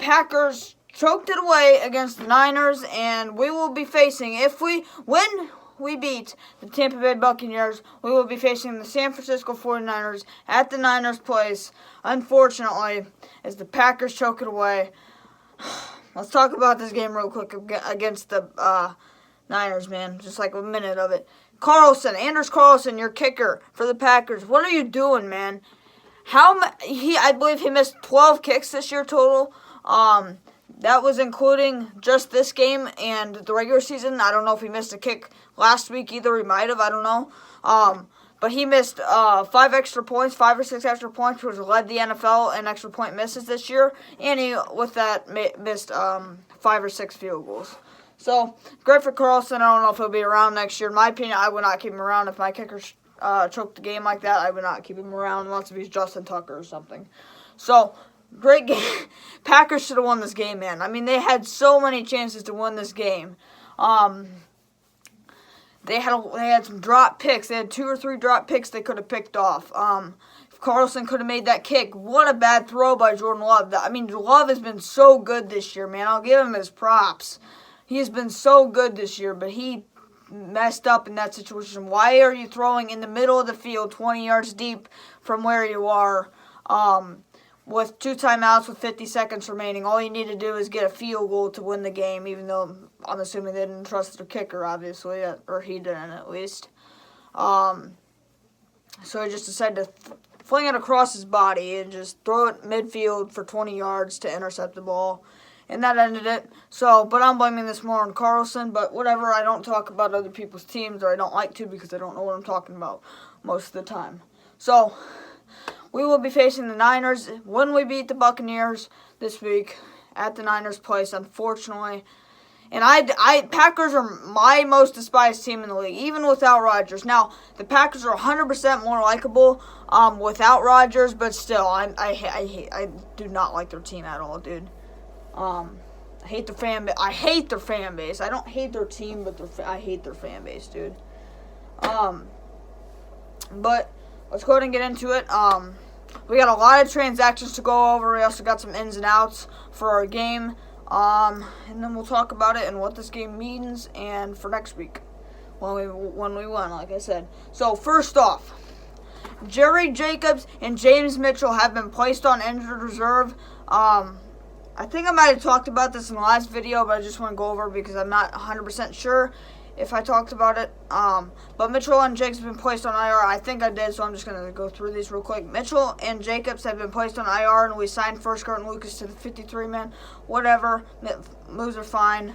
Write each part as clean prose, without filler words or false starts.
Packers choked it away against the Niners, and we will be facing, when we beat the Tampa Bay Buccaneers, we will be facing the San Francisco 49ers at the Niners' place, unfortunately, as the Packers choke it away. Let's talk about this game real quick against the Niners, man. Just like a minute of it. Anders Carlson, your kicker for the Packers. What are you doing, man? I believe he missed 12 kicks this year total. That was including just this game and the regular season. I don't know if he missed a kick last week either. He might have. I don't know. But he missed 5 or 6 extra points, which led the NFL in extra point misses this year. And he, with that, missed 5 or 6 field goals. So, great for Carlson. I don't know if he'll be around next year. In my opinion, I would not keep him around if my kicker choked the game like that. I would not keep him around unless he's Justin Tucker or something. So, great game. Packers should have won this game, man. I mean, they had so many chances to win this game. They had some drop picks. They had 2 or 3 drop picks they could have picked off. If Carlson could have made that kick, what a bad throw by Jordan Love. I mean, Love has been so good this year, man. I'll give him his props. He has been so good this year, but he messed up in that situation. Why are you throwing in the middle of the field 20 yards deep from where you are with 2 timeouts with 50 seconds remaining? All you need to do is get a field goal to win the game, even though I'm assuming they didn't trust their kicker, obviously, or he didn't at least. So he just decided to fling it across his body and just throw it midfield for 20 yards to intercept the ball. And that ended it. So, but I'm blaming this more on Carlson. But whatever, I don't talk about other people's teams, or I don't like to because I don't know what I'm talking about most of the time. So, we will be facing the Niners when we beat the Buccaneers this week at the Niners' place, unfortunately. And Packers are my most despised team in the league, even without Rodgers. Now, the Packers are 100% more likable without Rodgers, but still, I do not like their team at all, dude. I hate their fan base. I hate their fan base. I don't hate their team, but I hate their fan base, dude. But let's go ahead and get into it. We got a lot of transactions to go over. We also got some ins and outs for our game. And then we'll talk about it and what this game means and for next week when we win, like I said. So first off, Jerry Jacobs and James Mitchell have been placed on injured reserve. I think I might have talked about this in the last video, but I just want to go over it because I'm not 100% sure if I talked about it. But Mitchell and Jacobs have been placed on IR. I think I did, so I'm just going to go through these real quick. Mitchell and Jacobs have been placed on IR, and we signed First Guard and Lucas to the 53-man. Whatever. Moves are fine.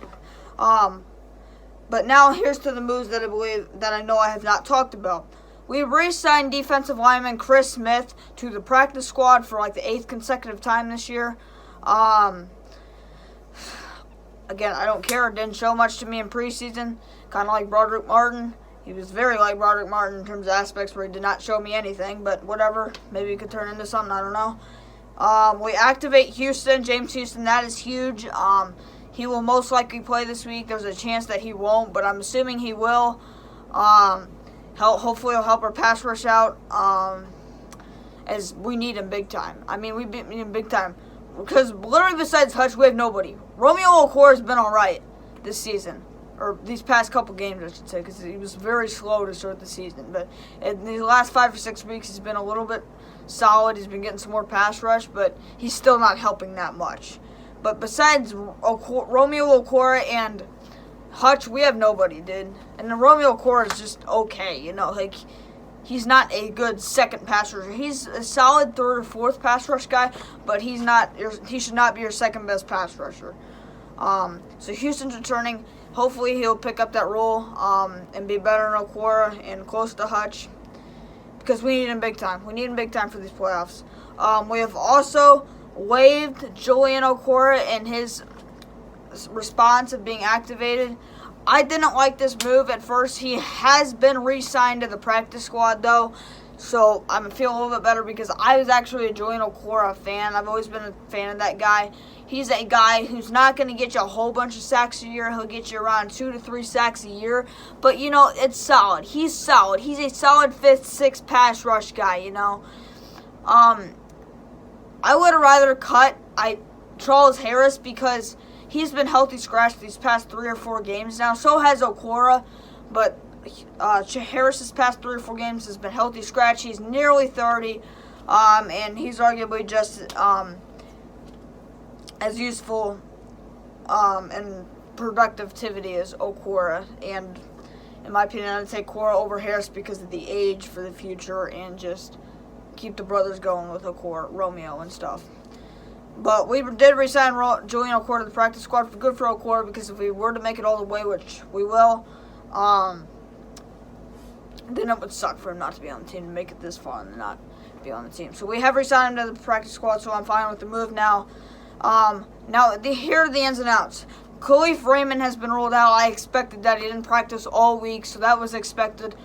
But now here's to the moves that I know I have not talked about. We re-signed defensive lineman Chris Smith to the practice squad for like the 8th consecutive time this year. Again, I don't care. It didn't show much to me in preseason. Kind of like Broderick Martin. He was very like Broderick Martin in terms of aspects where he did not show me anything. But whatever. Maybe he could turn into something. I don't know. We activate James Houston. That is huge. He will most likely play this week. There's a chance that he won't, but I'm assuming he will. Hopefully he'll help our pass rush out. As we need him big time. I mean, we need him big time. Because literally besides Hutch, we have nobody. Romeo Okwara has been alright this season. Or these past couple games, I should say. Because he was very slow to start the season. But in these last 5 or 6 weeks, he's been a little bit solid. He's been getting some more pass rush. But he's still not helping that much. But besides Romeo Okwara and Hutch, we have nobody, dude. And then Romeo Okwara is just okay, you know. Like, he's not a good second pass rusher. He's a solid 3rd or 4th pass rush guy, but he should not be your second best pass rusher. So Houston's returning. Hopefully he'll pick up that role and be better than Okwara and close to Hutch because we need him big time. We need him big time for these playoffs. We have also waived Julian Okwara and his response of being activated. I didn't like this move at first. He has been re-signed to the practice squad, though, so I'm feeling a little bit better because I was actually a Julian Okwara fan. I've always been a fan of that guy. He's a guy who's not going to get you a whole bunch of sacks a year. He'll get you around 2 to 3 sacks a year, but, you know, it's solid. He's solid. He's a solid 5th, 6th pass rush guy, you know. I would have rather cut Charles Harris because he's been healthy scratched these past 3 or 4 games now. So has Okora, but Harris's past 3 or 4 games has been healthy scratch. He's nearly 30, and he's arguably just as useful and productivity as Okora. And in my opinion, I'd take Okora over Harris because of the age for the future and just keep the brothers going with Okora, Romeo, and stuff. But we did resign Julian Okora to the practice squad for good for Okora because if we were to make it all the way, which we will, then it would suck for him not to be on the team, to make it this far and not be on the team. So we have resigned him to the practice squad, so I'm fine with the move now. Here are the ins and outs. Khalif Raymond has been ruled out. I expected that. He didn't practice all week, so that was expected.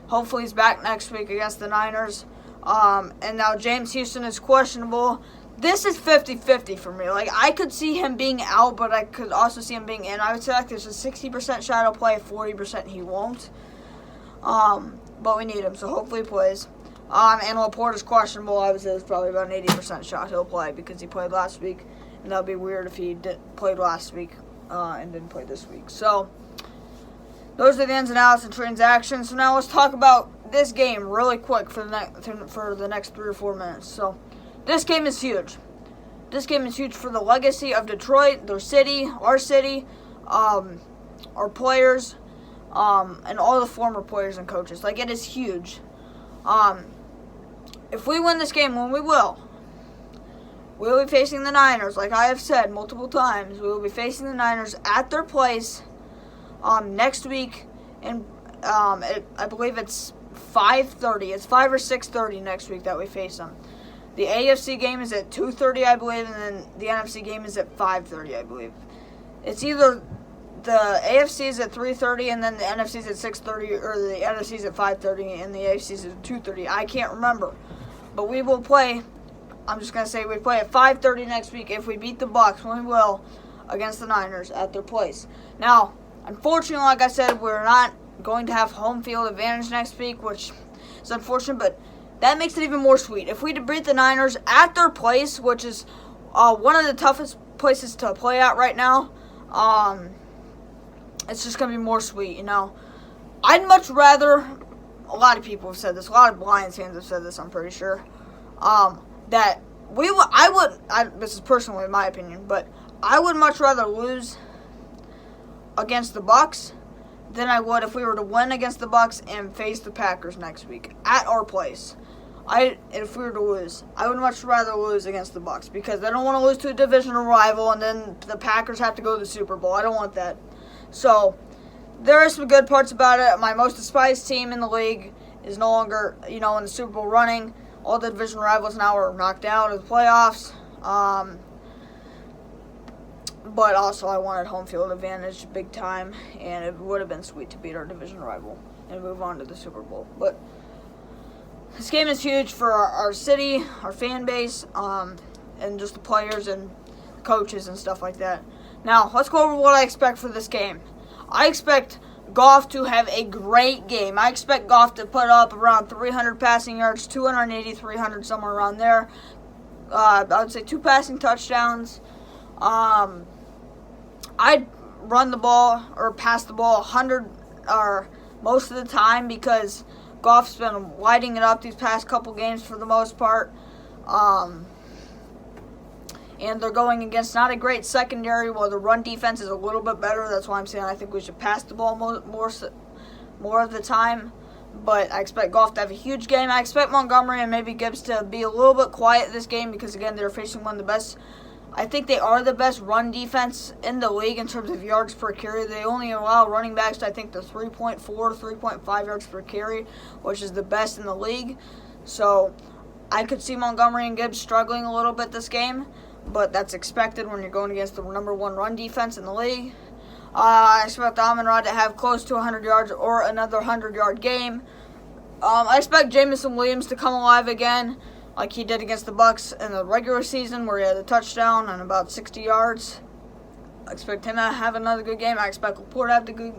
Hopefully he's back next week against the Niners. And now James Houston is questionable. This is 50-50 for me. Like, I could see him being out, but I could also see him being in. I would say like there's a 60% shot he'll play, 40% he won't. But we need him, so hopefully he plays. And Laporta's questionable. I would say there's probably about an 80% shot he'll play because he played last week. And that would be weird if he played last week and didn't play this week. So, those are the ins and outs and transactions. So now let's talk about this game really quick for the next 3 or 4 minutes. So, this game is huge. This game is huge for the legacy of Detroit, their city, our players, and all the former players and coaches. Like, it is huge. If we win this game, when we will be facing the Niners, like I have said multiple times. We will be facing the Niners at their place next week, and I believe it's 5:30. It's 5 or 6:30 next week that we face them. The AFC game is at 2:30, I believe, and then the NFC game is at 5:30, I believe. It's either the AFC is at 3:30 and then the NFC is at 6:30, or the NFC is at 5:30 and the AFC is at 2:30. I can't remember. But we will play, I'm just going to say we play at 5:30 next week if we beat the Bucs, when we will, against the Niners at their place. Now, unfortunately, like I said, we're not going to have home field advantage next week, which is unfortunate, but that makes it even more sweet. If we beat the Niners at their place, which is one of the toughest places to play at right now, it's just going to be more sweet, you know. I'd much rather, a lot of people have said this, a lot of Lions fans have said this, I'm pretty sure, that this is personally my opinion, but I would much rather lose against the Bucs than I would if we were to win against the Bucs and face the Packers next week at our place. If we were to lose, I would much rather lose against the Bucs because I don't want to lose to a divisional rival and then the Packers have to go to the Super Bowl. I don't want that. So, there are some good parts about it. My most despised team in the league is no longer, in the Super Bowl running. All the divisional rivals now are knocked out of the playoffs. But also, I wanted home field advantage big time, and it would have been sweet to beat our divisional rival and move on to the Super Bowl. But this game is huge for our city, our fan base, and just the players and coaches and stuff like that. Now, let's go over what I expect for this game. I expect Goff to have a great game. I expect Goff to put up around 300 passing yards, 280, 300, somewhere around there. I would say 2 passing touchdowns. I'd run the ball or pass the ball 100 or most of the time because Goff's been lighting it up these past couple games for the most part. And they're going against not a great secondary. Well, the run defense is a little bit better. That's why I'm saying I think we should pass the ball more of the time. But I expect Goff to have a huge game. I expect Montgomery and maybe Gibbs to be a little bit quiet this game because, again, they're facing one of the best. I think they are the best run defense in the league in terms of yards per carry. They only allow running backs to, I think, the 3.4 to 3.5 yards per carry, which is the best in the league. So I could see Montgomery and Gibbs struggling a little bit this game. But that's expected when you're going against the number 1 run defense in the league. I expect Amon-Ra to have close to 100 yards or another 100-yard game. I expect Jameson Williams to come alive again, like he did against the Bucs in the regular season, where he had a touchdown and about 60 yards. I expect him to have another good game. I expect Laporta to have a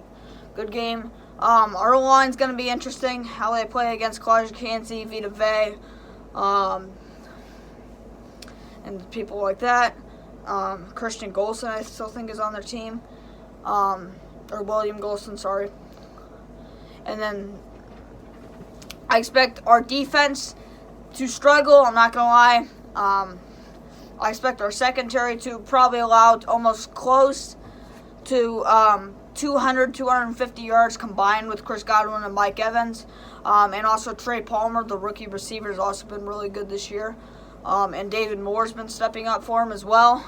good game. Our line's going to be interesting, how they play against Kalijah Kancey, Vita Vea, and people like that. Christian Golson, I still think, is on their team. Or William Golson, sorry. And then I expect our defense to struggle, I'm not going to lie. I expect our secondary to probably allow almost close to 200, 250 yards combined with Chris Godwin and Mike Evans. And also Trey Palmer, the rookie receiver, has also been really good this year. And David Moore's been stepping up for him as well.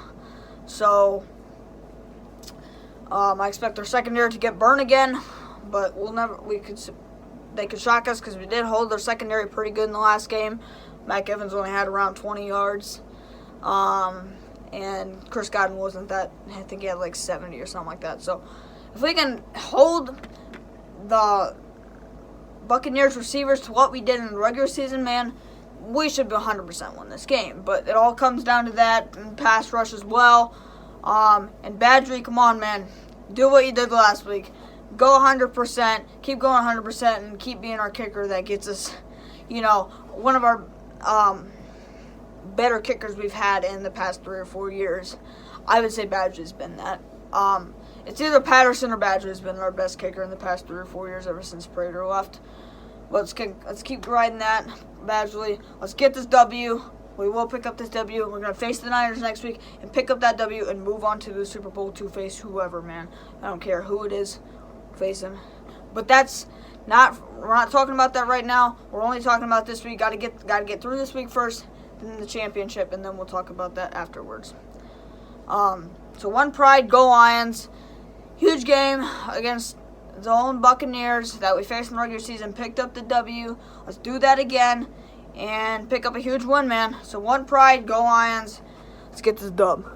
So I expect our secondary to get burned again, but they could shock us because we did hold their secondary pretty good in the last game. Mike Evans only had around 20 yards. And Chris Godwin wasn't that, I think he had like 70 or something like that. So if we can hold the Buccaneers receivers to what we did in the regular season, man, we should be 100% win this game. But it all comes down to that, and pass rush as well. And Badgery, come on, man. Do what you did last week. Go 100%, keep going 100%, and keep being our kicker that gets us, one of our better kickers we've had in the past 3 or 4 years. I would say Badgery's been that. It's either Patterson or Badgery's been our best kicker in the past 3 or 4 years ever since Prater left. Let's keep riding that, Badgley. Let's get this W. We will pick up this W. We're going to face the Niners next week and pick up that W and move on to the Super Bowl to face whoever, man. I don't care who it is. Face him. But we're not talking about that right now. We're only talking about this week. Got to get through this week first, then the championship, and then we'll talk about that afterwards. So one pride, go Lions. Huge game against the own Buccaneers that we faced in the regular season. Picked up the W. Let's do that again and pick up a huge win, man. So one pride, go Lions. Let's get this dub.